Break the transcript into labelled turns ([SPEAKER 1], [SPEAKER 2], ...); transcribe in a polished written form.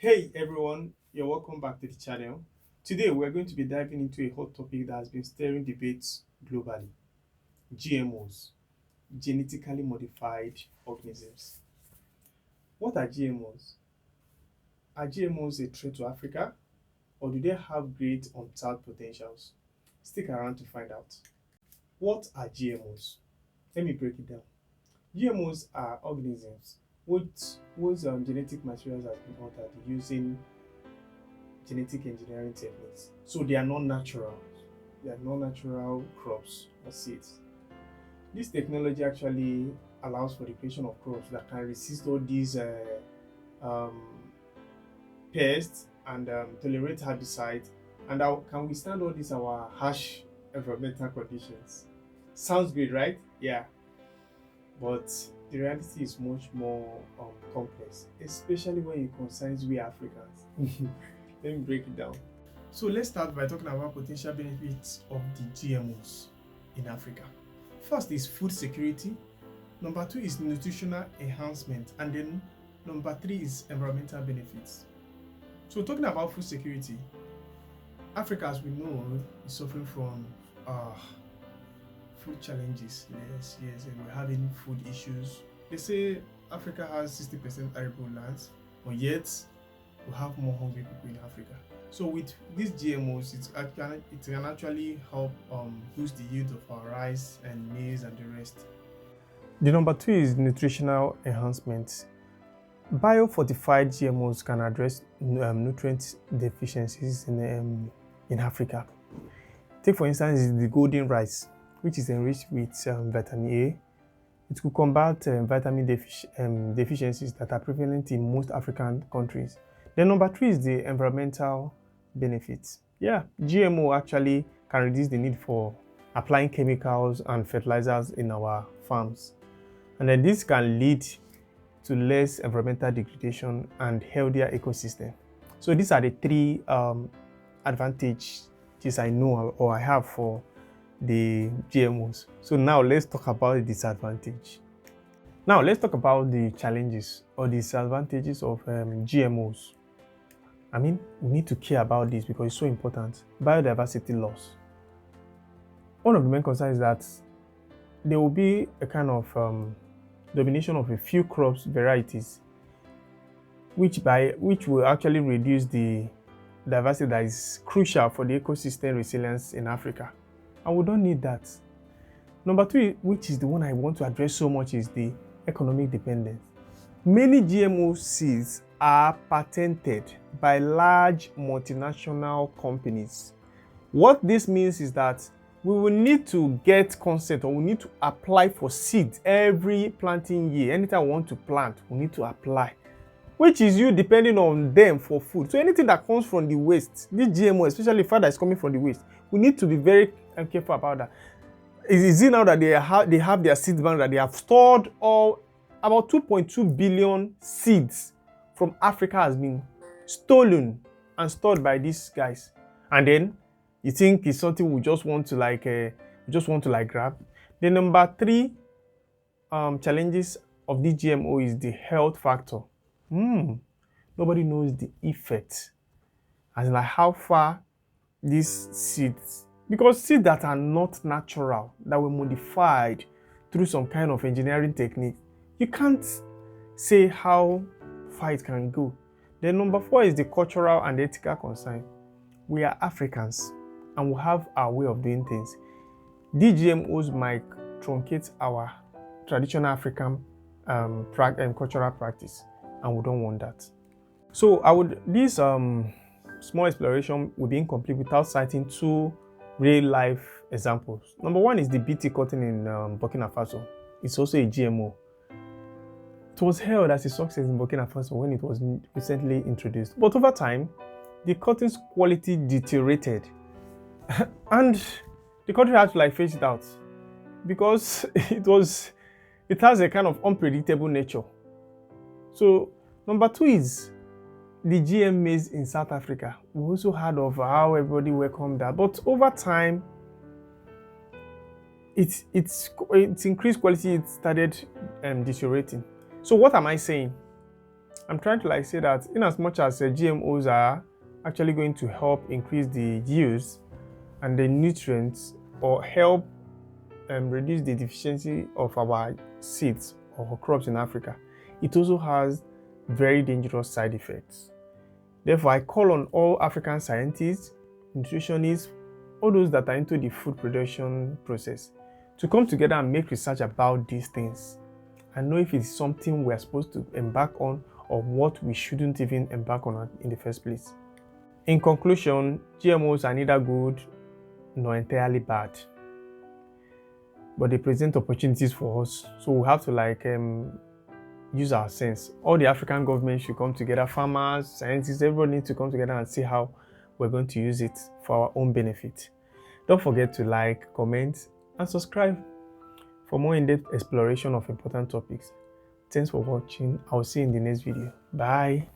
[SPEAKER 1] Hey everyone, you're welcome back to the channel. Today we're going to be diving into a hot topic that has been stirring debates globally: GMOs, genetically modified organisms. What are GMOs? Are GMOs a threat to Africa, or do they have great untapped potentials? Stick around to find out. What are GMOs? Let me break it down. GMOs are organisms whose genetic materials has been altered using genetic engineering techniques. So they are not natural. They are not natural crops or seeds. This technology actually allows for the creation of crops that can resist all these um, pests and tolerate herbicides and can withstand all these our harsh environmental conditions. Sounds great, right? Yeah, but the reality is much more complex, especially when it concerns we Africans. Let me break it down. So let's start by talking about potential benefits of the GMOs in Africa. First is food security. Number two is nutritional enhancement. And then number three is environmental benefits. So talking about food security, Africa, as we know, is suffering from uh, food challenges. Yes, and we're having food issues. They say Africa has 60% arable lands, but yet we have more hungry people in Africa. So with these GMOs, it can actually help boost the yield of our rice and maize and the rest. The number two is nutritional enhancement. Biofortified GMOs can address nutrient deficiencies in Africa. Take for instance the golden rice, which is enriched with vitamin A. It could combat vitamin deficiencies that are prevalent in most African countries. Then number three is the environmental benefits. Yeah, GMO actually can reduce the need for applying chemicals and fertilizers in our farms. And then this can lead to less environmental degradation and healthier ecosystem. So these are the three advantages I know or I have for the GMOs. So now let's talk about the disadvantage. Now let's talk about the challenges or disadvantages of GMOs. I mean, we need to care about this because it's so important. Biodiversity loss. One of the main concerns is that there will be a kind of domination of a few crops varieties, which will actually reduce the diversity that is crucial for the ecosystem resilience in Africa. And we don't need that. Number two, which is the one I want to address so much, is the economic dependence. Many GMO seeds are patented by large multinational companies. What this means is that we will need to get consent or we need to apply for seeds every planting year. Anytime we want to plant, we need to apply, which is you depending on them for food. So anything that comes from the waste, this GMO, especially if that is coming from the waste, we need to be very careful about that. Is it now that they have their seed bank that they have stored all about 2.2 billion seeds from Africa has been stolen and stored by these guys, and then you think it's something we just want to grab? The number three challenges of the GMO is the health factor. Nobody knows the effect, as in like how far these seeds, because seeds that are not natural, that were modified through some kind of engineering technique, you can't say how far it can go. Then number four is the cultural and ethical concern. We are Africans and we have our way of doing things. These GMOs might truncate our traditional African cultural practice, and we don't want that. So this small exploration will be incomplete without citing two real life examples. Number one is the BT cotton in Burkina Faso. It's also a GMO. It was hailed as a success in Burkina Faso when it was recently introduced. But over time, the cotton's quality deteriorated and the country had to phase it out because it has a kind of unpredictable nature. So number two is the GM maize in South Africa. We also heard of how everybody welcomed that, but over time, its increased quality, it started deteriorating. So what am I saying? I'm trying to like say that in as much as GMOs are actually going to help increase the yields and the nutrients or help reduce the deficiency of our seeds or crops in Africa, it also has very dangerous side effects. Therefore, I call on all African scientists, nutritionists, all those that are into the food production process to come together and make research about these things and know if it's something we're supposed to embark on or what we shouldn't even embark on in the first place. In conclusion, GMOs are neither good nor entirely bad, but they present opportunities for us. So we have to use our sense. All the African governments should come together, farmers, scientists, everyone needs to come together and see how we're going to use it for our own benefit. Don't forget to like, comment, and subscribe for more in-depth exploration of important topics. Thanks for watching. I'll see you in the next video. Bye.